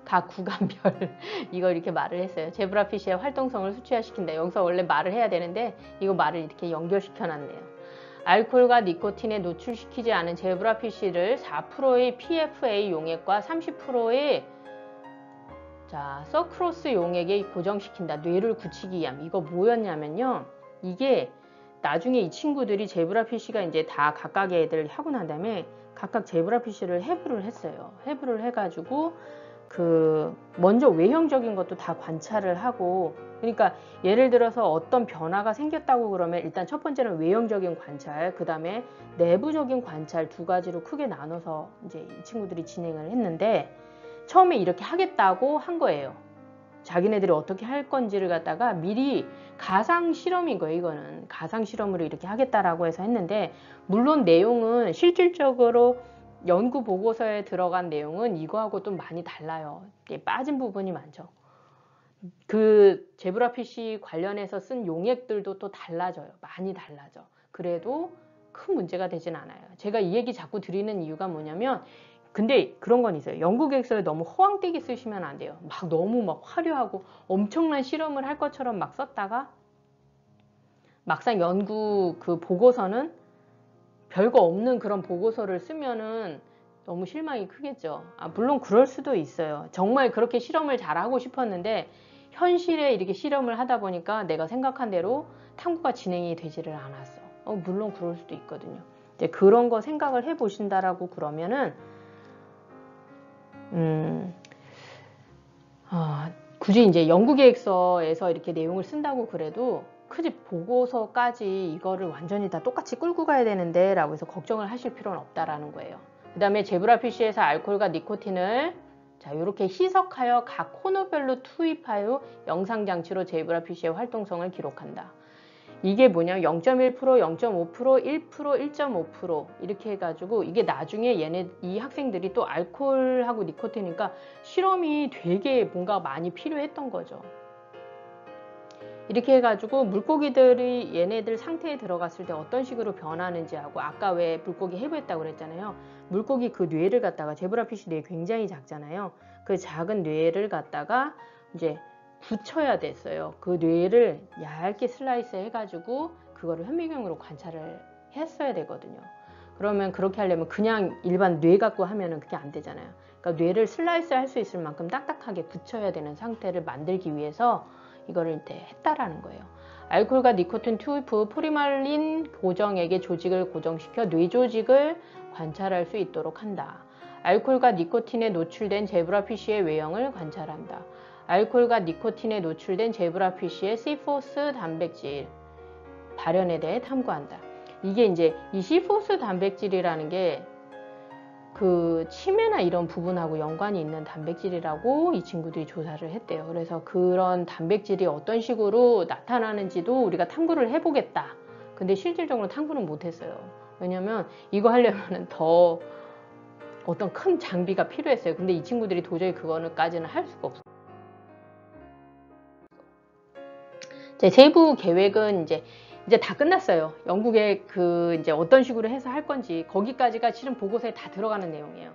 각 구간별 이걸 이렇게 말을 했어요. 제브라피쉬의 활동성을 수치화시킨다. 여기서 원래 말을 해야 되는데 이거 말을 이렇게 연결시켜 놨네요. 알코올과 니코틴에 노출시키지 않은 제브라피쉬를 4%의 PFA 용액과 30%의 서크로스 용액에 고정시킨다. 뇌를 굳히기 위함. 이거 뭐였냐면요. 이게 나중에 이 친구들이 제브라피쉬가 이제 다 각각의 애들 하고 난 다음에 각각 제브라피쉬를 해부를 했어요. 해부를 해가지고 먼저 외형적인 것도 다 관찰을 하고, 그러니까 예를 들어서 어떤 변화가 생겼다고 그러면 일단 첫 번째는 외형적인 관찰, 그 다음에 내부적인 관찰 두 가지로 크게 나눠서 이제 이 친구들이 진행을 했는데 처음에 이렇게 하겠다고 한 거예요. 자기네들이 어떻게 할 건지를 갖다가 미리 가상 실험인 거예요. 이거는 가상 실험으로 이렇게 하겠다라고 해서 했는데, 물론 내용은 실질적으로 연구 보고서에 들어간 내용은 이거하고 좀 많이 달라요. 빠진 부분이 많죠. 제브라피쉬 관련해서 쓴 용액들도 또 달라져요. 많이 달라져. 그래도 큰 문제가 되진 않아요. 제가 이 얘기 자꾸 드리는 이유가 뭐냐면, 근데 그런 건 있어요. 연구 계획서에 너무 허황되게 쓰시면 안 돼요. 너무 화려하고 엄청난 실험을 할 것처럼 막 썼다가 막상 연구 보고서는 별거 없는 그런 보고서를 쓰면은 너무 실망이 크겠죠. 물론 그럴 수도 있어요. 정말 그렇게 실험을 잘하고 싶었는데 현실에 이렇게 실험을 하다 보니까 내가 생각한 대로 탐구가 진행이 되지를 않았어. 물론 그럴 수도 있거든요. 이제 그런 거 생각을 해 보신다라고 그러면은 굳이 이제 연구계획서에서 이렇게 내용을 쓴다고 그래도 굳이 보고서까지 이거를 완전히 다 똑같이 끌고 가야 되는데 라고 해서 걱정을 하실 필요는 없다라는 거예요. 그 다음에 제브라피쉬에서 알코올과 니코틴을 이렇게 희석하여 각 코너별로 투입하여 영상장치로 제브라피쉬의 활동성을 기록한다. 이게 뭐냐, 0.1%, 0.5%, 1%, 1.5% 이렇게 해가지고 이게 나중에 이 학생들이 또 알코올하고 니코틴이니까 실험이 되게 뭔가 많이 필요했던 거죠. 이렇게 해가지고 물고기들이 얘네들 상태에 들어갔을 때 어떤 식으로 변하는지 하고, 아까 왜 물고기 해부했다고 그랬잖아요. 물고기 뇌를 갖다가, 제브라피쉬 뇌 굉장히 작잖아요. 그 작은 뇌를 갖다가 이제 굳혀야 됐어요. 그 뇌를 얇게 슬라이스 해가지고 그거를 현미경으로 관찰을 했어야 되거든요. 그러면 그렇게 하려면 그냥 일반 뇌 갖고 하면은 그게 안 되잖아요. 그러니까 뇌를 슬라이스 할 수 있을 만큼 딱딱하게 붙여야 되는 상태를 만들기 위해서 이거를 이제 했다라는 거예요. 알코올과 니코틴 투입 후 포리말린 고정액의 조직을 고정시켜 뇌 조직을 관찰할 수 있도록 한다. 알코올과 니코틴에 노출된 제브라피쉬의 외형을 관찰한다. 알코올과 니코틴에 노출된 제브라피쉬의 C4스 단백질 발현에 대해 탐구한다. 이게 이제 이 C4스 단백질이라는 게 그 치매나 이런 부분하고 연관이 있는 단백질이라고 이 친구들이 조사를 했대요. 그래서 그런 단백질이 어떤 식으로 나타나는지도 우리가 탐구를 해보겠다. 근데 실질적으로 탐구는 못했어요. 왜냐면 이거 하려면 더 어떤 큰 장비가 필요했어요. 근데 이 친구들이 도저히 그거는까지는 할 수가 없어요. 제 세부 계획은 이제 다 끝났어요. 영국에 이제 어떤 식으로 해서 할 건지 거기까지가 실은 보고서에 다 들어가는 내용이에요.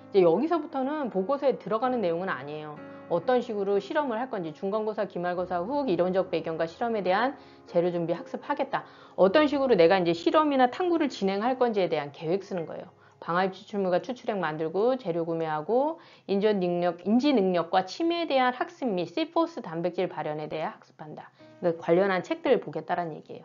이제 여기서부터는 보고서에 들어가는 내용은 아니에요. 어떤 식으로 실험을 할 건지 중간고사, 기말고사 후 이론적 배경과 실험에 대한 재료 준비 학습하겠다. 어떤 식으로 내가 이제 실험이나 탐구를 진행할 건지에 대한 계획 쓰는 거예요. 방화입 추출물과 추출액 만들고 재료 구매하고 인지 능력과 치매에 대한 학습 및 C4스 단백질 발현에 대해 학습한다. 관련한 책들을 보겠다라는 얘기예요.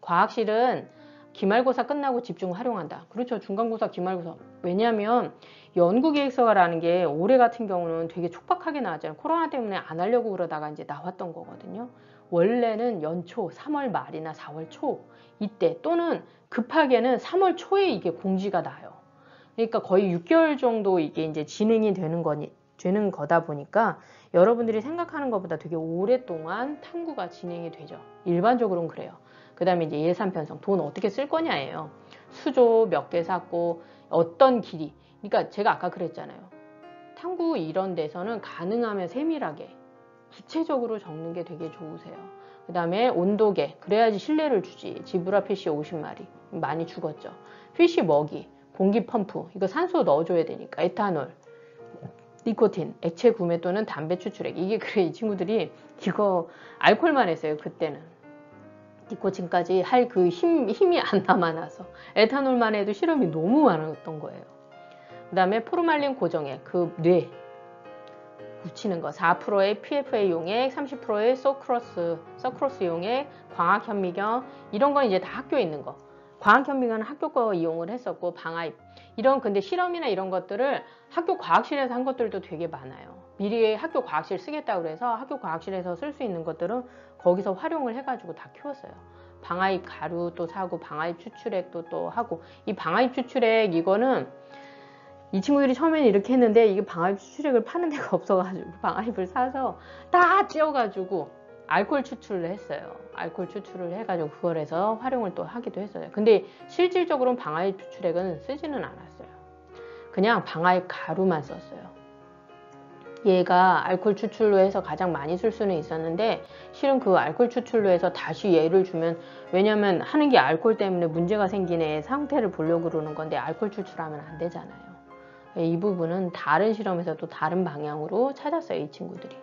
과학실은 기말고사 끝나고 집중 활용한다. 그렇죠. 중간고사, 기말고사. 왜냐하면 연구기획서라는 게 올해 같은 경우는 되게 촉박하게 나왔잖아요. 코로나 때문에 안 하려고 그러다가 이제 나왔던 거거든요. 원래는 연초 3월 말이나 4월 초 이때 또는 급하게는 3월 초에 이게 공지가 나요. 그러니까 거의 6개월 정도 이게 이제 진행이 되는 거다 보니까 여러분들이 생각하는 것보다 되게 오랫동안 탐구가 진행이 되죠. 일반적으로는 그래요. 그 다음에 이제 예산편성, 돈 어떻게 쓸 거냐예요. 수조 몇 개 샀고 어떤 길이. 그러니까 제가 아까 그랬잖아요. 탐구 이런 데서는 가능하면 세밀하게 구체적으로 적는 게 되게 좋으세요. 그 다음에 온도계, 그래야지 신뢰를 주지. 지브라 피쉬 50마리 많이 죽었죠. 피쉬 먹이, 공기 펌프, 이거 산소 넣어줘야 되니까 에탄올, 니코틴, 액체 구매 또는 담배 추출액. 이게 그래 이 친구들이 이거 알코올만 했어요. 그때는. 니코틴까지 할 그 힘이 안 남아나서 에탄올만 해도 실험이 너무 많았던 거예요. 그 다음에 포르말린 고정액, 그 뇌 묻히는 거 4%의 PFA 용액, 30%의 서크로스 용액, 광학 현미경 이런 건 이제 다 학교에 있는 거. 광학 현미경은 학교 거 이용을 했었고 방화입 이런 근데 실험이나 이런 것들을 학교 과학실에서 한 것들도 되게 많아요. 미리 학교 과학실 쓰겠다고 그래서 학교 과학실에서 쓸 수 있는 것들은 거기서 활용을 해가지고 다 키웠어요. 방화입 가루 또 사고 방화입 추출액도 또 하고 이 방화입 추출액 이거는 이 친구들이 처음에는 이렇게 했는데 이게 방화입 추출액을 파는 데가 없어가지고 방화입을 사서 다 찌워가지고 알코올 추출을 했어요. 알코올 추출을 해가지고 그걸 해서 활용을 또 하기도 했어요. 근데 실질적으로는 방화입 추출액은 쓰지는 않았어요. 그냥 방화입 가루만 썼어요. 얘가 알코올 추출로 해서 가장 많이 쓸 수는 있었는데 실은 그 알코올 추출로 해서 다시 얘를 주면 왜냐면 하는 게 알코올 때문에 문제가 생긴 애 상태를 보려고 그러는 건데 알코올 추출하면 안 되잖아요. 이 부분은 다른 실험에서도 다른 방향으로 찾았어요. 이 친구들이.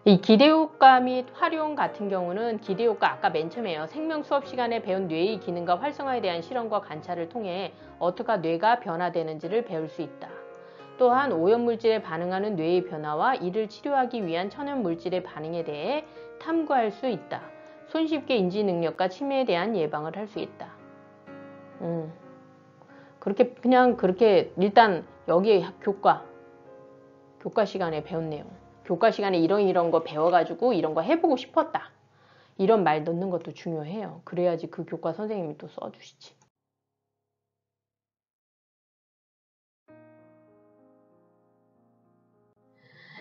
이 기대효과 및 활용 같은 경우는 기대효과 아까 맨 처음에요. 생명 수업 시간에 배운 뇌의 기능과 활성화에 대한 실험과 관찰을 통해 어떻게 뇌가 변화되는지를 배울 수 있다. 또한 오염물질에 반응하는 뇌의 변화와 이를 치료하기 위한 천연물질의 반응에 대해 탐구할 수 있다. 손쉽게 인지 능력과 치매에 대한 예방을 할 수 있다. 그렇게 일단 여기 교과 시간에 배운 내용. 교과 시간에 이런 거 배워가지고 이런 거 해보고 싶었다. 이런 말 넣는 것도 중요해요. 그래야지 그 교과 선생님이 또 써주시지.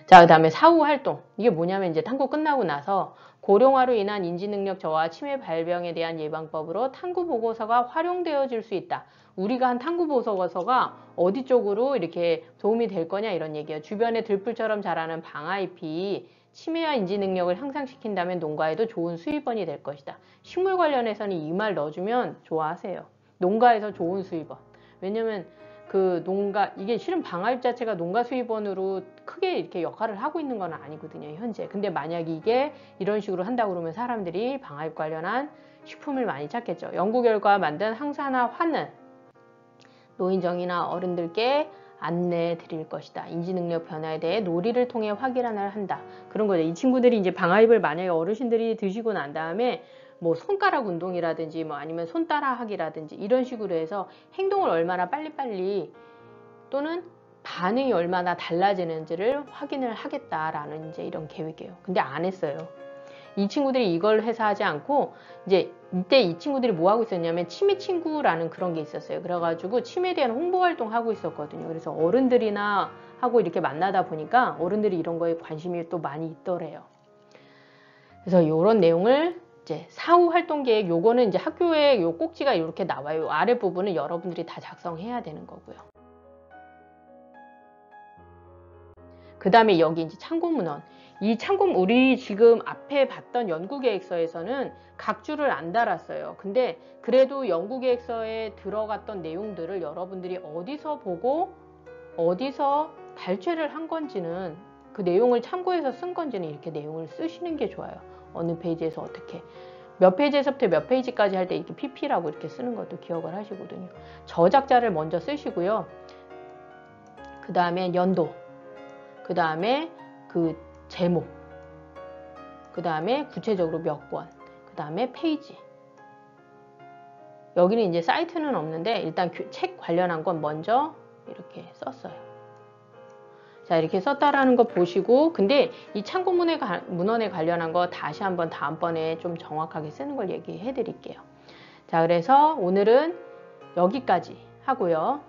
자, 그 다음에 사후 활동. 이게 뭐냐면 이제 탐구 끝나고 나서 고령화로 인한 인지능력 저하, 치매 발병에 대한 예방법으로 탐구 보고서가 활용되어질 수 있다. 우리가 한 탐구 보고서가 어디 쪽으로 이렇게 도움이 될 거냐 이런 얘기예요. 주변에 들풀처럼 자라는 방아잎이 치매와 인지능력을 향상시킨다면 농가에도 좋은 수입원이 될 것이다. 식물 관련해서는 이 말 넣어주면 좋아하세요. 농가에서 좋은 수입원. 왜냐면 그 농가, 이게 실은 방화입 자체가 농가 수입원으로 크게 이렇게 역할을 하고 있는 건 아니거든요, 현재. 근데 만약 이게 이런 식으로 한다고 그러면 사람들이 방화입 관련한 식품을 많이 찾겠죠. 연구 결과 만든 항산화 환은 노인정이나 어른들께 안내해 드릴 것이다. 인지능력 변화에 대해 놀이를 통해 확인을 한다. 그런 거죠. 이 친구들이 이제 방화입을 만약에 어르신들이 드시고 난 다음에 뭐 손가락 운동이라든지 뭐 아니면 손 따라 하기라든지 이런 식으로 해서 행동을 얼마나 빨리빨리 또는 반응이 얼마나 달라지는지를 확인을 하겠다라는 이제 이런 계획이에요. 근데 안 했어요. 이 친구들이 이걸 해서 하지 않고 이제 이때 이 친구들이 뭐 하고 있었냐면 치매 친구라는 그런 게 있었어요. 그래가지고 치매에 대한 홍보 활동 하고 있었거든요. 그래서 어른들이나 하고 이렇게 만나다 보니까 어른들이 이런 거에 관심이 또 많이 있더래요. 그래서 이런 내용을 이제 사후 활동 계획, 요거는 이제 학교에 요 꼭지가 이렇게 나와요. 아래 부분은 여러분들이 다 작성해야 되는 거고요. 그 다음에 여기 이제 참고문헌. 이 우리 지금 앞에 봤던 연구계획서에서는 각주를 안 달았어요. 근데 그래도 연구계획서에 들어갔던 내용들을 여러분들이 어디서 보고 어디서 발췌를 한 건지는 그 내용을 참고해서 쓴 건지는 이렇게 내용을 쓰시는 게 좋아요. 어느 페이지에서 어떻게. 몇 페이지에서부터 몇 페이지까지 할 때 이렇게 PP라고 이렇게 쓰는 것도 기억을 하시거든요. 저작자를 먼저 쓰시고요. 그 다음에 연도. 그 다음에 그 제목, 그 다음에 구체적으로 몇 권, 그 다음에 페이지. 여기는 이제 사이트는 없는데 일단 책 관련한 건 먼저 이렇게 썼어요. 자, 이렇게 썼다라는 거 보시고, 근데 이 참고문헌에 관련한 거 다시 한번 다음번에 좀 정확하게 쓰는 걸 얘기해 드릴게요. 자, 그래서 오늘은 여기까지 하고요.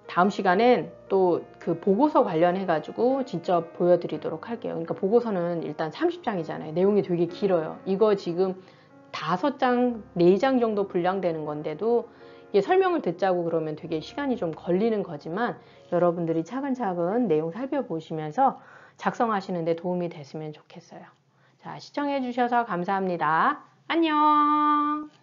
다음 시간엔 또 그 보고서 관련해 가지고 진짜 보여드리도록 할게요. 그러니까 보고서는 일단 30장이잖아요. 내용이 되게 길어요. 이거 지금 5장, 4장 정도 분량되는 건데도 이게 설명을 듣자고 그러면 되게 시간이 좀 걸리는 거지만 여러분들이 차근차근 내용 살펴보시면서 작성하시는 데 도움이 됐으면 좋겠어요. 자, 시청해 주셔서 감사합니다. 안녕.